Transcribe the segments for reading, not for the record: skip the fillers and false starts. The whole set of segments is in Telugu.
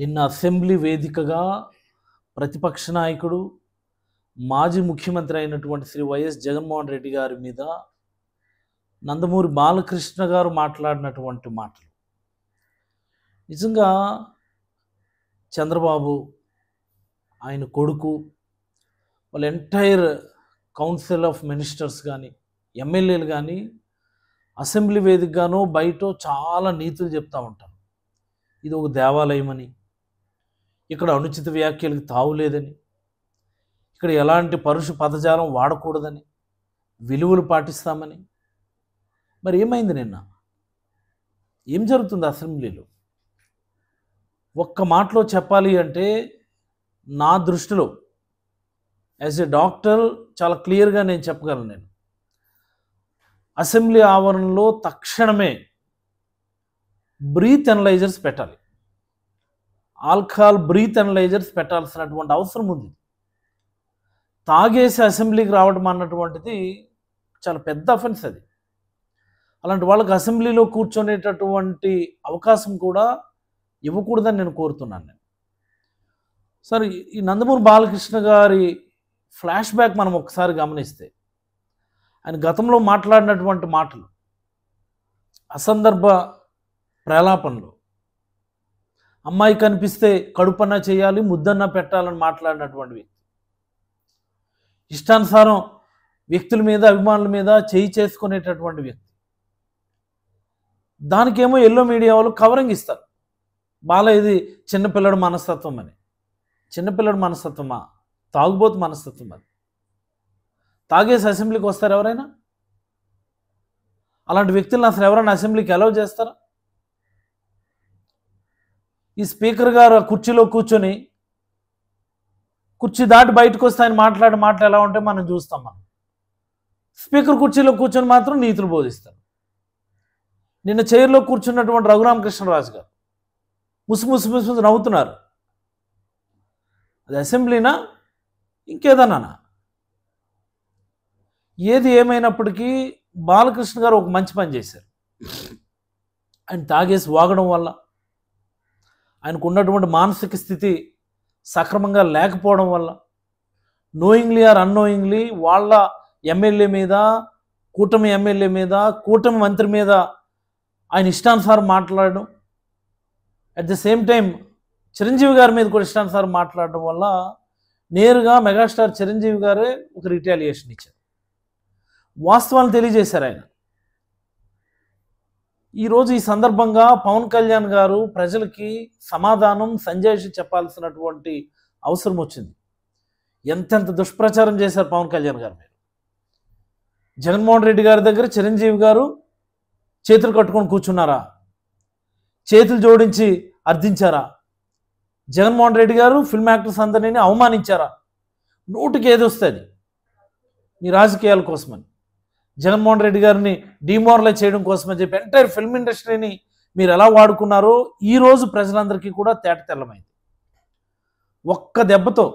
నిన్న అసెంబ్లీ వేదికగా ప్రతిపక్ష నాయకుడు మాజీ ముఖ్యమంత్రి అయినటువంటి శ్రీ వైఎస్ జగన్మోహన్ రెడ్డి గారి మీద నందమూరి బాలకృష్ణ గారు మాట్లాడినటువంటి మాటలు నిజంగా చంద్రబాబు ఆయన కొడుకు వాళ్ళ ఎంటైర్ కౌన్సిల్ ఆఫ్ మినిస్టర్స్ కానీ ఎమ్మెల్యేలు కానీ అసెంబ్లీ వేదికగానో బయట చాలా నీతులు చెప్తూ ఉంటారు. ఇది ఒక దేవాలయమని, ఇక్కడ అనుచిత వ్యాఖ్యలకు తావులేదని, ఇక్కడ ఎలాంటి పరుష పదజాలం వాడకూడదని, విలువలు పాటిస్తామని. మరి ఏమైంది నిన్న? ఏం జరుగుతుంది అసెంబ్లీలో? ఒక్క మాటలో చెప్పాలి అంటే నా దృష్టిలో యాజ్ ఎ డాక్టర్ చాలా క్లియర్గా నేను చెప్పగలను. నేను అసెంబ్లీ ఆవరణలో తక్షణమే బ్రీత్ అనలైజర్స్ పెట్టాలి, ఆల్కహాల్ బ్రీత్ అనలైజర్స్ పెట్టాల్సినటువంటి అవసరం ఉంది. తాగేసి అసెంబ్లీకి రావడం అన్నటువంటిది చాలా పెద్ద అఫెన్స్. అది అలాంటి వాళ్ళకి అసెంబ్లీలో కూర్చొనేటటువంటి అవకాశం కూడా ఇవ్వకూడదని నేను కోరుతున్నాను. నేను సరే, ఈ నందమూరి బాలకృష్ణ గారి ఫ్లాష్ బ్యాక్ మనం ఒకసారి గమనిస్తే ఆయన గతంలో మాట్లాడినటువంటి మాటలు, అసందర్భ ప్రలాపనలు, అమ్మాయి కనిపిస్తే కడుపన్నా చేయాలి, ముద్దన్నా పెట్టాలని మాట్లాడినటువంటి వ్యక్తి, ఇష్టానుసారం వ్యక్తుల మీద అభిమానుల మీద చేయి చేసుకునేటటువంటి వ్యక్తి. దానికేమో ఎల్లో మీడియా వాళ్ళు కవరింగ్ ఇస్తారు. ఇది చిన్నపిల్లడు మనస్తత్వం అని. చిన్నపిల్లడు మనస్తత్వమా? తాగుబోతు మనస్తత్వం అది. తాగేసి అసెంబ్లీకి వస్తారు ఎవరైనా? అలాంటి వ్యక్తులను అసలు ఎవరైనా అసెంబ్లీకి అలౌ చేస్తారా? ఈ స్పీకర్ గారు కుర్చీలో కూర్చొని కుర్చీ దాటి బయటకు వస్తే ఆయన మాట్లాడే మాటలు ఎలా ఉంటే మనం చూస్తాం. మనం స్పీకర్ కుర్చీలో కూర్చొని మాత్రం నీతులు బోధిస్తారు. నిన్న చైర్లో కూర్చున్నటువంటి రఘురామకృష్ణరాజు గారు ముసు నవ్వుతున్నారు. అది అసెంబ్లీనా ఇంకేదన్నా? ఏది ఏమైనప్పటికీ బాలకృష్ణ గారు ఒక మంచి పని చేశారు. ఆయన తాగేసి వాగడం వల్ల ఆయనకు ఉన్నటువంటి మానసిక స్థితి సక్రమంగా లేకపోవడం వల్ల నోయింగ్లీ ఆర్ అన్నోయింగ్లీ వాళ్ళ ఎమ్మెల్యే మీద, కూటమి ఎమ్మెల్యే మీద, కూటమి మంత్రి మీద ఆయన ఇష్టానుసారం మాట్లాడడం, at the same time Chiranjeevi గారి మీద కూడా ఇష్టానుసారం మాట్లాడడం వల్ల నేరుగా మెగాస్టార్ చిరంజీవి గారే ఒక రిటాలియేషన్ ఇచ్చారు. వాస్తవాలను తెలియజేశారు ఆయన. ఈరోజు ఈ సందర్భంగా పవన్ కళ్యాణ్ గారు ప్రజలకి సమాధానం సంజాయిషి చెప్పాల్సినటువంటి అవసరం వచ్చింది. ఎంతెంత దుష్ప్రచారం చేశారు పవన్ కళ్యాణ్ గారు మీరు. జగన్మోహన్ రెడ్డి గారి దగ్గర చిరంజీవి గారు చేతులు కట్టుకొని కూర్చున్నారా? చేతులు జోడించి అర్థించారా? జగన్మోహన్ రెడ్డి గారు ఫిల్మ్ యాక్టర్స్ అందరినీ అవమానించారా? నోటికి ఏది వస్తుంది మీ రాజకీయాల కోసమని, జగన్మోహన్ రెడ్డి గారిని డిమోరలైజ్ చేయడం కోసమని చెప్పి ఎంటైర్ ఫిల్మ్ ఇండస్ట్రీని మీరు ఎలా వాడుకున్నారో ఈరోజు ప్రజలందరికీ కూడా తేట తెల్లమైంది. ఒక్క దెబ్బతో,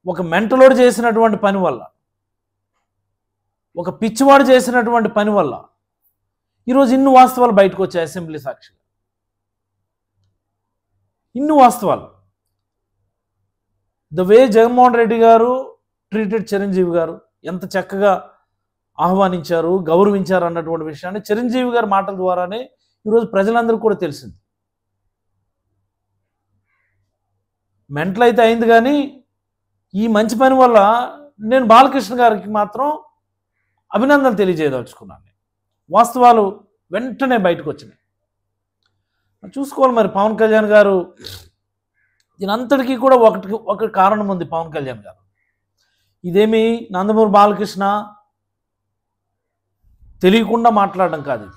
ఒక మెంటలోడు చేసినటువంటి పని వల్ల, ఒక పిచ్చివాడు చేసినటువంటి పని వల్ల ఈరోజు ఇన్ని వాస్తవాలు బయటకు వచ్చాయి. అసెంబ్లీ సాక్షిగా ఇన్ని వాస్తవాలు. ద వే జగన్మోహన్ రెడ్డి గారు ట్రీటెడ్ చిరంజీవి గారు, ఎంత చక్కగా ఆహ్వానించారు, గౌరవించారు అన్నటువంటి విషయాన్ని చిరంజీవి గారి మాటల ద్వారానే ఈరోజు ప్రజలందరికీ కూడా తెలిసింది. మెంటల్ అయితే అయింది, కానీ ఈ మంచి పని వల్ల నేను బాలకృష్ణ గారికి మాత్రం అభినందనలు తెలియజేయదలుచుకున్నాను. వాస్తవాలు వెంటనే బయటకు వచ్చినాయి. చూసుకోవాలి మరి పవన్ కళ్యాణ్ గారు. దీనంతటికీ కూడా ఒక కారణం ఉంది. పవన్ కళ్యాణ్ గారు ఇదేమి నందమూరి బాలకృష్ణ తెలియకుండా మాట్లాడడం కాదు.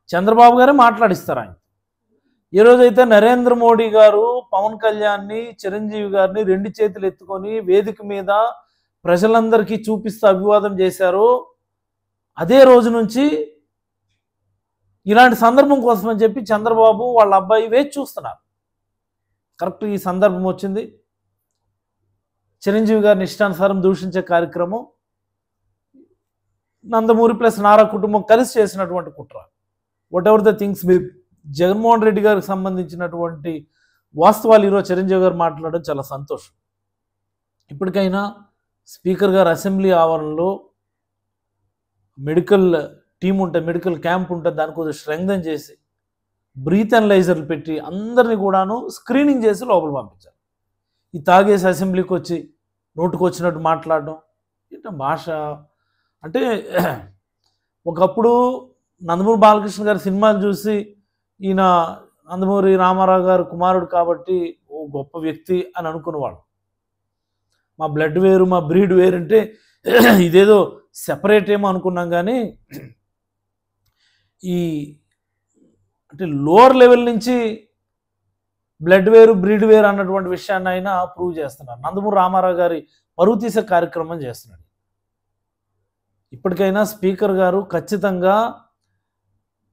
చంద్రబాబు గారే మాట్లాడిస్తారు ఆయన. ఈ రోజైతే నరేంద్ర మోడీ గారు పవన్ కళ్యాణ్ని, చిరంజీవి గారిని రెండు చేతులు ఎత్తుకొని వేదిక మీద ప్రజలందరికీ చూపిస్తూ అభివాదం చేశారు, అదే రోజు నుంచి ఇలాంటి సందర్భం కోసం అని చెప్పి చంద్రబాబు వాళ్ళ అబ్బాయి వేచి చూస్తున్నారు. కరెక్ట్ ఈ సందర్భం వచ్చింది. చిరంజీవి గారిని ఇష్టానుసారం దూషించే కార్యక్రమం నందమూరి ప్లస్ నారా కుటుంబం కలిసి చేసినటువంటి కుట్ర. What ever the things Jaganmohan Reddy గారికి సంబంధించినటువంటి వాస్తవాలు ఈరోజు చిరంజీవి గారు మాట్లాడడం చాలా సంతోషం. ఇప్పటికైనా స్పీకర్ గారు అసెంబ్లీ ఆవరణలో మెడికల్ టీం ఉంటే, మెడికల్ క్యాంప్ ఉంటే దాని కొద్దిగా స్ట్రెంగ్థెన్ చేసి బ్రీత్ అనలైజర్లు పెట్టి అందరినీ కూడాను స్క్రీనింగ్ చేసి లోపల పంపించాలి. ఈ తాగేసి అసెంబ్లీకి వచ్చి నోటుకు వచ్చినట్టు మాట్లాడడం ఏంటో భాష. అంటే ఒకప్పుడు నందమూరి బాలకృష్ణ గారి సినిమాలు చూసి ఈయన నందమూరి రామారావు గారు కుమారుడు కాబట్టి ఓ గొప్ప వ్యక్తి అని అనుకునేవాడు. మా బ్లడ్ వేరు, మా బ్రీడ్ వేరు అంటే ఇదేదో సెపరేట్ ఏమో అనుకున్నాం. కానీ ఈ అంటే లోవర్ లెవెల్ నుంచి బ్లడ్ వేరు, బ్రీడ్ వేరు అన్నటువంటి విషయాన్ని ఆయన ప్రూవ్ చేస్తున్నారు. నందమూరి రామారావు గారి పరువు తీసే కార్యక్రమం చేస్తున్నాడు. ఇప్పటికైనా స్పీకర్ గారు ఖచ్చితంగా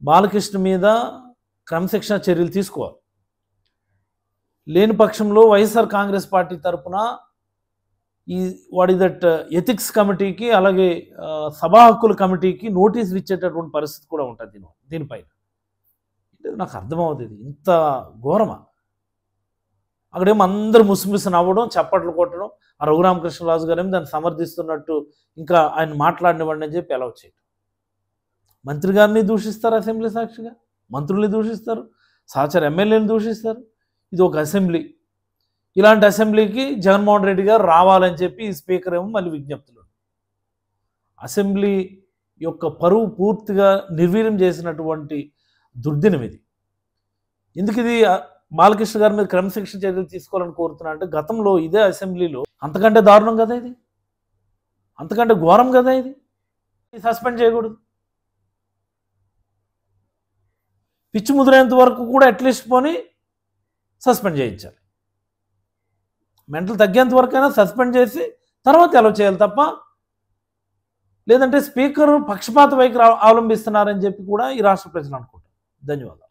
బాలకృష్ణ మీద క్రమశిక్షణ చర్యలు తీసుకోవాలి. లేని పక్షంలో వైఎస్ఆర్ కాంగ్రెస్ పార్టీ తరఫున ఈ వాట్ ఇస్ దట్ ఎథిక్స్ కమిటీకి, అలాగే సభా హక్కుల కమిటీకి నోటీసులు ఇచ్చేటటువంటి పరిస్థితి కూడా ఉంటుంది దీనిపైన. నాకు అర్థమవుతుంది, ఇంత ఘోరమా? అక్కడేమో అందరూ ముసిముసి నవ్వడం, చప్పట్లు కొట్టడం, ఆ రఘురామకృష్ణరాజు గారేమో దాన్ని సమర్థిస్తున్నట్టు ఇంకా ఆయన మాట్లాడినవ్వండి అని చెప్పి అలౌ చేయడం. మంత్రి గారిని దూషిస్తారు, అసెంబ్లీ సాక్షిగా మంత్రుల్ని దూషిస్తారు, సహచర ఎమ్మెల్యేని దూషిస్తారు. ఇది ఒక అసెంబ్లీ. ఇలాంటి అసెంబ్లీకి జగన్మోహన్ రెడ్డి గారు రావాలని చెప్పి ఈ స్పీకర్ ఏమో మళ్ళీ విజ్ఞప్తులు. అసెంబ్లీ యొక్క పరువు పూర్తిగా నిర్వీర్యం చేసినటువంటి దుర్దినం ఇది. ఎందుకు ఇది బాలకృష్ణ గారి మీద క్రమశిక్షణ చర్యలు తీసుకోవాలని కోరుతున్నా అంటే, గతంలో ఇదే అసెంబ్లీలో అంతకంటే దారుణం కదా ఇది, అంతకంటే ఘోరం కదా ఇది. సస్పెండ్ చేయకూడదు. పిచ్చి ముదిరేంత వరకు కూడా అట్లీస్ట్ పోని సస్పెండ్ చేయించాలి. మెంటల్ తగ్గేంత వరకైనా సస్పెండ్ చేసి తర్వాత అలౌ చేయాలి తప్ప, లేదంటే స్పీకర్ పక్షపాత వైఖరి అవలంబిస్తున్నారని చెప్పి కూడా ఈ రాష్ట్ర ప్రజలు అనుకుంటారు. ధన్యవాదాలు.